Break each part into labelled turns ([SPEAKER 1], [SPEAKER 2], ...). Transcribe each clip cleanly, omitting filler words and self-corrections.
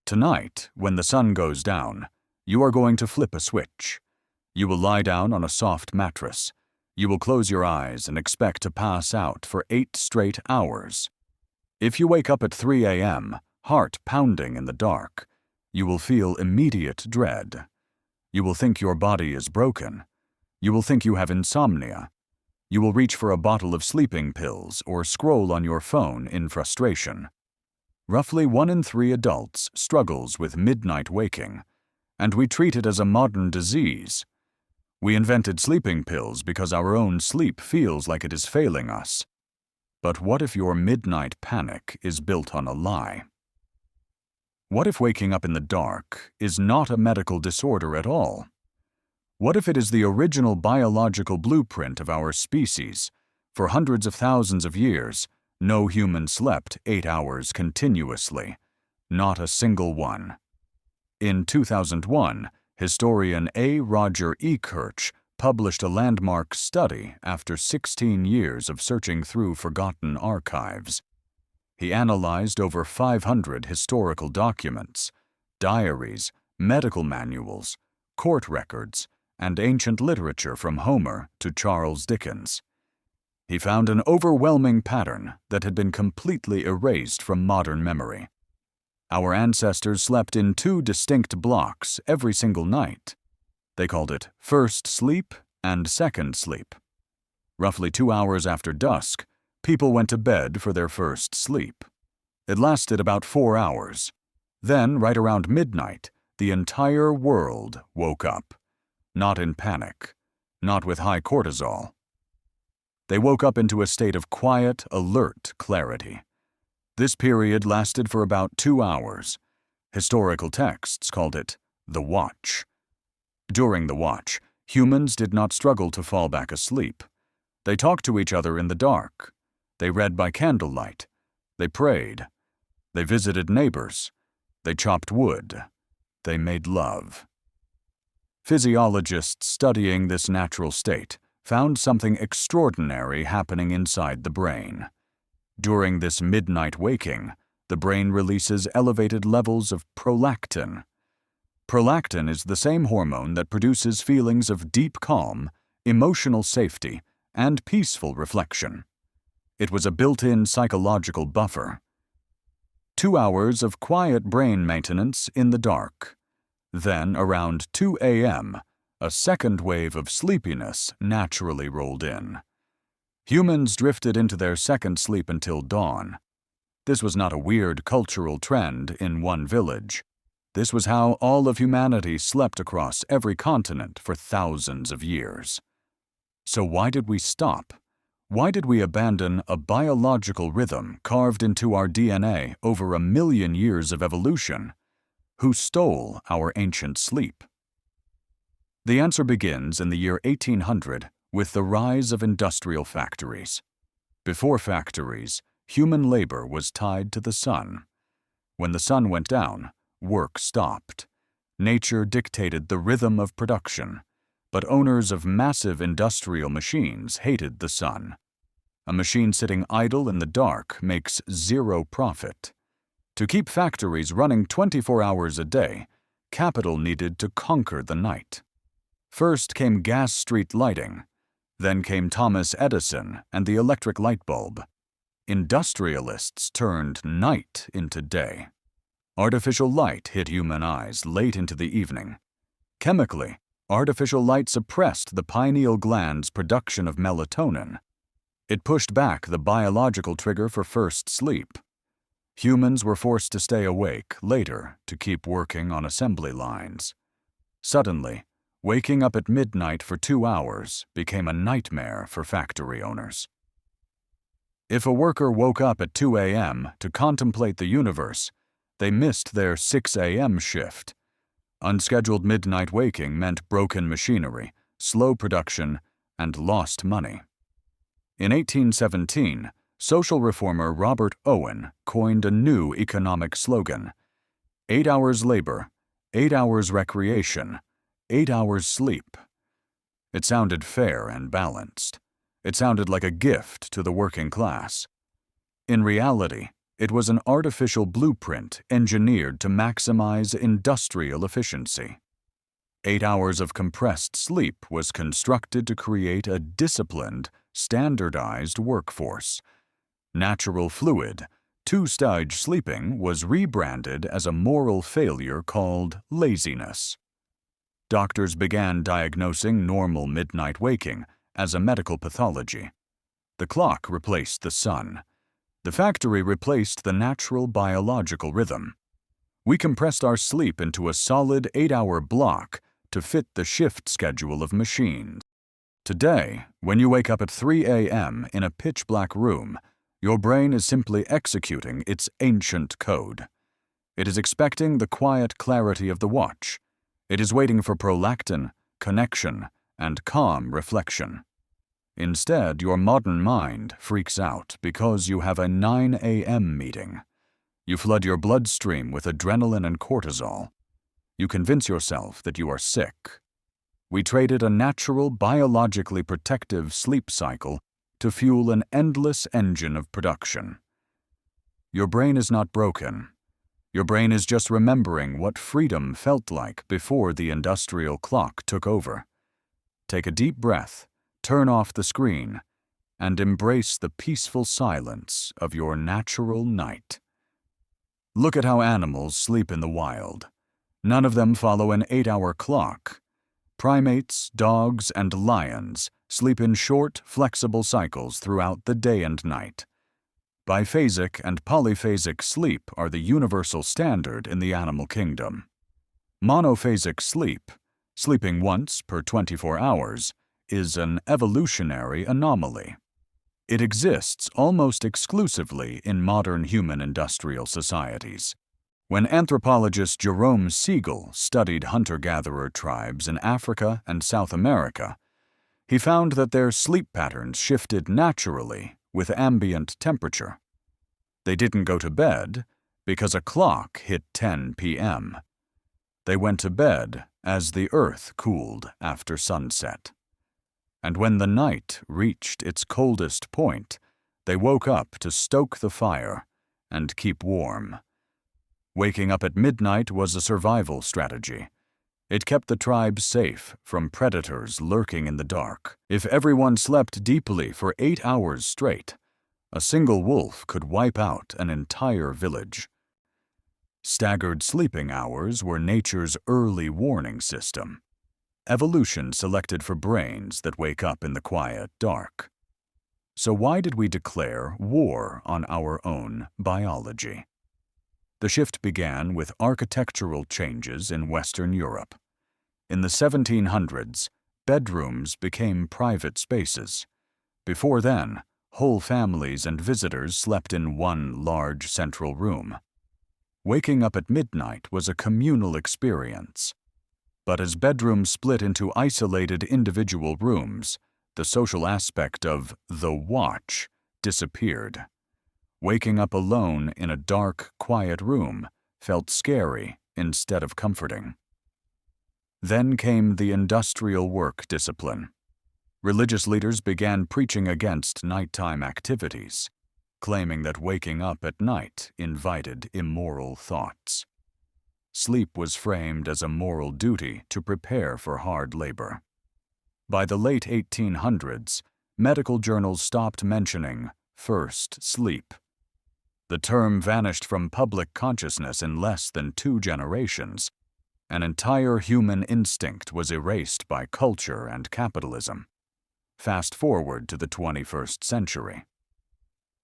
[SPEAKER 1] Tonight, when the sun goes down, you are going to flip a switch. You will lie down on a soft mattress. You will close your eyes and expect to pass out for 8 straight hours. If you wake up at 3 a.m., heart pounding in the dark, you will feel immediate dread. You will think your body is broken. You will think you have insomnia. You will reach for a bottle of sleeping pills or scroll on your phone in frustration. Roughly 1 in 3 adults struggles with midnight waking, and we treat it as a modern disease. We invented sleeping pills because our own sleep feels like it is failing us. But what if your midnight panic is built on a lie? What if waking up in the dark is not a medical disorder at all? What if it is the original biological blueprint of our species? For hundreds of thousands of years, no human slept 8 hours continuously, not a single one. In 2001, historian A. Roger Ekirch published a landmark study after 16 years of searching through forgotten archives. He analyzed over 500 historical documents, diaries, medical manuals, court records, and ancient literature from Homer to Charles Dickens. He found an overwhelming pattern that had been completely erased from modern memory. Our ancestors slept in 2 distinct blocks every single night. They called it first sleep and second sleep. Roughly 2 hours after dusk, people went to bed for their first sleep. It lasted about 4 hours. Then, right around midnight, the entire world woke up. Not in panic, not with high cortisol. They woke up into a state of quiet, alert clarity. This period lasted for about 2 hours. Historical texts called it the watch. During the watch, humans did not struggle to fall back asleep. They talked to each other in the dark. They read by candlelight. They prayed. They visited neighbors. They chopped wood. They made love. Physiologists studying this natural state found something extraordinary happening inside the brain. During this midnight waking, the brain releases elevated levels of prolactin. Prolactin is the same hormone that produces feelings of deep calm, emotional safety, and peaceful reflection. It was a built-in psychological buffer. 2 hours of quiet brain maintenance in the dark. Then, around 2 a.m., a second wave of sleepiness naturally rolled in. Humans drifted into their second sleep until dawn. This was not a weird cultural trend in one village. This was how all of humanity slept across every continent for thousands of years. So why did we stop? Why did we abandon a biological rhythm carved into our DNA over 1 million years of evolution? Who stole our ancient sleep? The answer begins in the year 1800 with the rise of industrial factories. Before factories, human labor was tied to the sun. When the sun went down, work stopped. Nature dictated the rhythm of production, but owners of massive industrial machines hated the sun. A machine sitting idle in the dark makes 0 profit. To keep factories running 24 hours a day, capital needed to conquer the night. First came gas street lighting. Then came Thomas Edison and the electric light bulb. Industrialists turned night into day. Artificial light hit human eyes late into the evening. Chemically, artificial light suppressed the pineal gland's production of melatonin. It pushed back the biological trigger for first sleep. Humans were forced to stay awake later to keep working on assembly lines. Suddenly, waking up at midnight for 2 hours became a nightmare for factory owners. If a worker woke up at 2 a.m. to contemplate the universe, they missed their 6 a.m. shift. Unscheduled midnight waking meant broken machinery, slow production, and lost money. In 1817, social reformer Robert Owen coined a new economic slogan: 8 hours labor, 8 hours recreation, 8 hours sleep. It sounded fair and balanced. It sounded like a gift to the working class. In reality, It was an artificial blueprint engineered to maximize industrial efficiency. 8 hours of compressed sleep was constructed to create a disciplined, standardized workforce. Natural fluid, two-stage sleeping was rebranded as a moral failure called laziness. Doctors began diagnosing normal midnight waking as a medical pathology. The clock replaced the sun. The factory replaced the natural biological rhythm. We compressed our sleep into a solid 8-hour block to fit the shift schedule of machines. Today, when you wake up at 3 a.m. in a pitch-black room, your brain is simply executing its ancient code. It is expecting the quiet clarity of the watch. It is waiting for prolactin, connection, and calm reflection. Instead, your modern mind freaks out because you have a 9 a.m. meeting. You flood your bloodstream with adrenaline and cortisol. You convince yourself that you are sick. We traded a natural, biologically protective sleep cycle to fuel an endless engine of production. Your brain is not broken. Your brain is just remembering what freedom felt like before the industrial clock took over. Take a deep breath, turn off the screen, and embrace the peaceful silence of your natural night. Look at how animals sleep in the wild. None of them follow an 8-hour clock. Primates, dogs, and lions sleep in short, flexible cycles throughout the day and night. Biphasic and polyphasic sleep are the universal standard in the animal kingdom. Monophasic sleep, sleeping once per 24 hours, is an evolutionary anomaly. It exists almost exclusively in modern human industrial societies. When anthropologist Jerome Siegel studied hunter-gatherer tribes in Africa and South America, he found that their sleep patterns shifted naturally with ambient temperature. They didn't go to bed because a clock hit 10 p.m. They went to bed as the earth cooled after sunset. And when the night reached its coldest point, they woke up to stoke the fire and keep warm. Waking up at midnight was a survival strategy. It kept the tribe safe from predators lurking in the dark. If everyone slept deeply for 8 hours straight, a single wolf could wipe out an entire village. Staggered sleeping hours were nature's early warning system. Evolution selected for brains that wake up in the quiet dark. So why did we declare war on our own biology? The shift began with architectural changes in Western Europe. In the 1700s, bedrooms became private spaces. Before then, whole families and visitors slept in one large central room. Waking up at midnight was a communal experience. But as bedrooms split into isolated individual rooms, the social aspect of the watch disappeared. Waking up alone in a dark, quiet room felt scary instead of comforting. Then came the industrial work discipline. Religious leaders began preaching against nighttime activities, claiming that waking up at night invited immoral thoughts. Sleep was framed as a moral duty to prepare for hard labor. By the late 1800s, medical journals stopped mentioning first sleep. The term vanished from public consciousness in less than 2 generations. An entire human instinct was erased by culture and capitalism. Fast forward to the 21st century.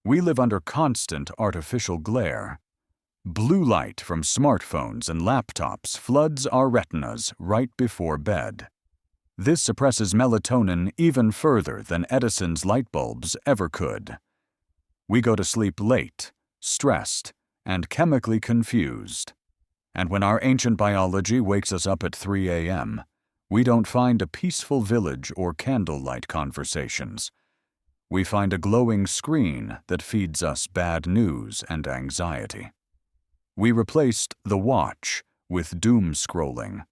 [SPEAKER 1] We live under constant artificial glare. Blue light from smartphones and laptops floods our retinas right before bed. This suppresses melatonin even further than Edison's light bulbs ever could. We go to sleep late, stressed, and chemically confused. And when our ancient biology wakes us up at 3 a.m., we don't find a peaceful village or candlelight conversations. We find a glowing screen that feeds us bad news and anxiety. We replaced the watch with doom scrolling.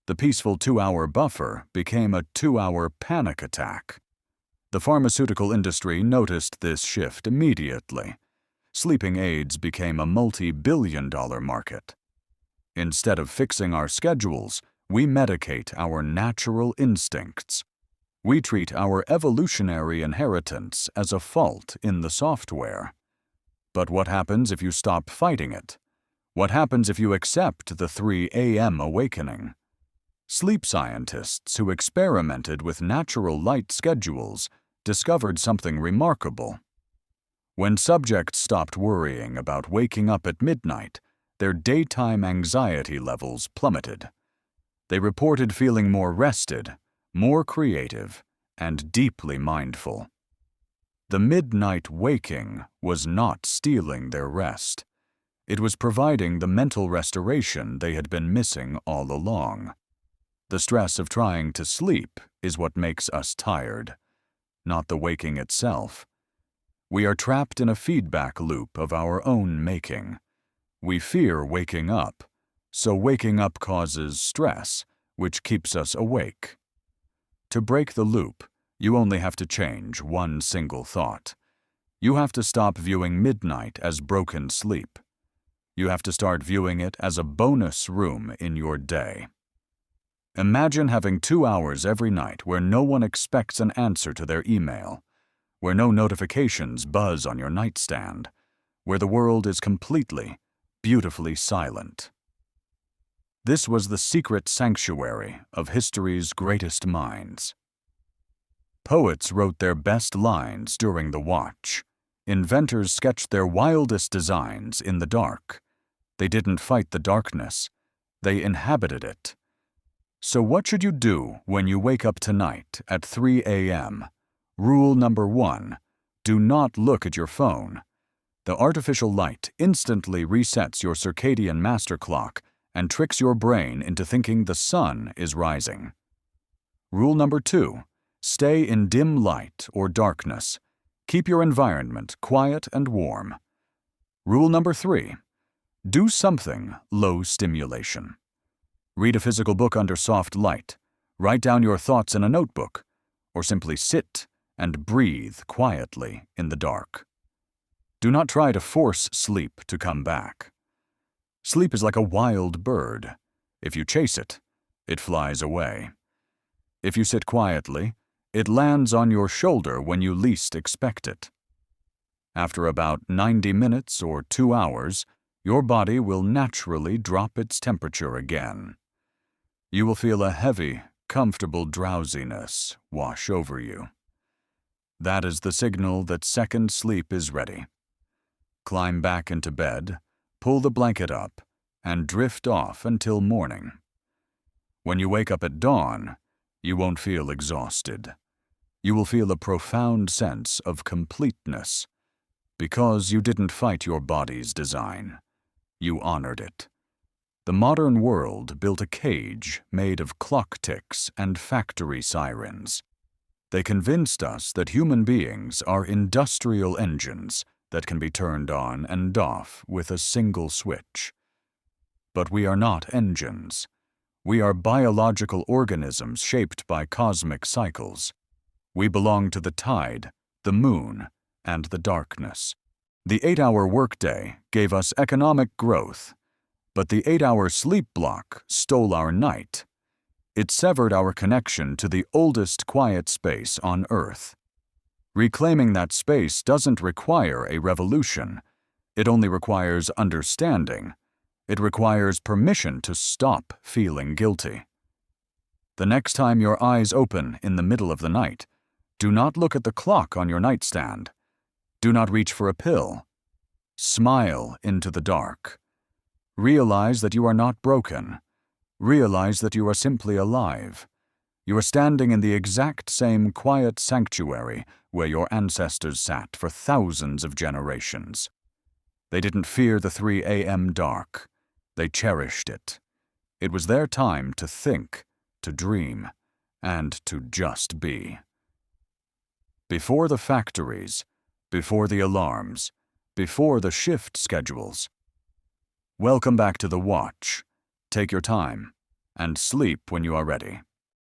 [SPEAKER 1] The peaceful 2-hour buffer became a 2-hour panic attack. The pharmaceutical industry noticed this shift immediately. sleeping aids became a multi-billion-dollar market. Instead of fixing our schedules, we medicate our natural instincts. We treat our evolutionary inheritance as a fault in the software. But what happens if you stop fighting it? What happens if you accept the 3 a.m. awakening? Sleep scientists who experimented with natural light schedules discovered something remarkable. When subjects stopped worrying about waking up at midnight, their daytime anxiety levels plummeted. They reported feeling more rested, more creative, and deeply mindful. The midnight waking was not stealing their rest. It was providing the mental restoration they had been missing all along. The stress of trying to sleep is what makes us tired, not the waking itself. We are trapped in a feedback loop of our own making. We fear waking up, so waking up causes stress, which keeps us awake. To break the loop, you only have to change one single thought. You have to stop viewing midnight as broken sleep. You have to start viewing it as a bonus room in your day. Imagine having 2 hours every night where no one expects an answer to their email, where no notifications buzz on your nightstand, where the world is completely, beautifully silent. This was the secret sanctuary of history's greatest minds. Poets wrote their best lines during the watch. Inventors sketched their wildest designs in the dark. They didn't fight the darkness. They inhabited it. So what should you do when you wake up tonight at 3 a.m.? Rule number 1, do not look at your phone. The artificial light instantly resets your circadian master clock and tricks your brain into thinking the sun is rising. Rule number 2, stay in dim light or darkness. Keep your environment quiet and warm. Rule number 3, do something low stimulation. Read a physical book under soft light, write down your thoughts in a notebook, or simply sit and breathe quietly in the dark. Do not try to force sleep to come back. Sleep is like a wild bird. If you chase it, it flies away. If you sit quietly, it lands on your shoulder when you least expect it. After about 90 minutes or 2 hours, your body will naturally drop its temperature again. You will feel a heavy, comfortable drowsiness wash over you. That is the signal that second sleep is ready. Climb back into bed, pull the blanket up, and drift off until morning. When you wake up at dawn, you won't feel exhausted. You will feel a profound sense of completeness, because you didn't fight your body's design. You honored it. The modern world built a cage made of clock ticks and factory sirens. They convinced us that human beings are industrial engines that can be turned on and off with a single switch. But we are not engines. We are biological organisms shaped by cosmic cycles. We belong to the tide, the moon, and the darkness. The 8-hour workday gave us economic growth, but the 8-hour sleep block stole our night. It severed our connection to the oldest quiet space on Earth. Reclaiming that space doesn't require a revolution. It only requires understanding. It requires permission to stop feeling guilty. The next time your eyes open in the middle of the night, do not look at the clock on your nightstand. Do not reach for a pill. Smile into the dark. Realize that you are not broken. Realize that you are simply alive. You are standing in the exact same quiet sanctuary where your ancestors sat for thousands of generations. They didn't fear the 3 a.m. dark. They cherished it. It was their time to think, to dream, and to just be. Before the factories, before the alarms, before the shift schedules. Welcome back to the watch. Take your time, and sleep when you are ready.